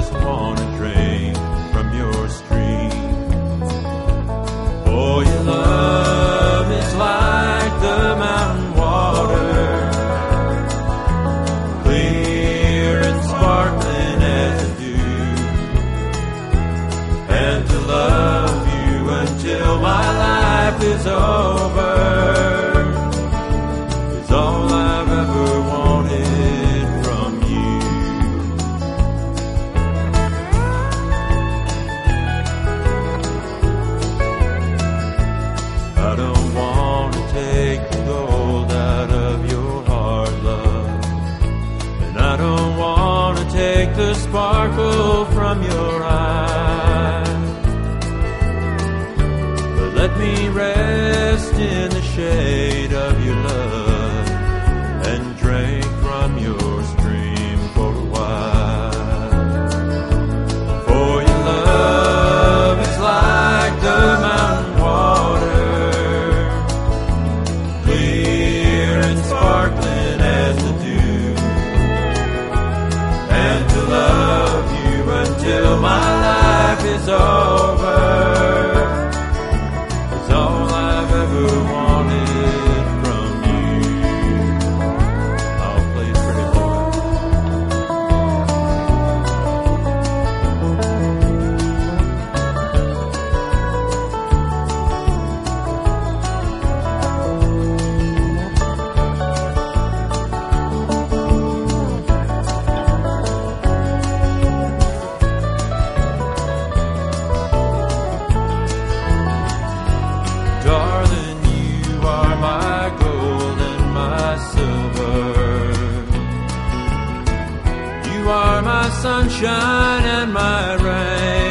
just want to drink from your stream. For your love is like the mountain water, clear and sparkling as the dew. And to love you until my life is over is all I've ever wanted from you. I don't want to take the gold out of your heart, love, and I don't want to take the sparkle from your eyes. But let me rest in the shade of your love and drink from your stream for a while. For your love is like the mountain water, clear and sparkling as the dew. And to love you until my life is over is all I've ever wanted from you. I'll play Pretty Boy. Darling, you are my gold and my silver. You are my sunshine and my rain.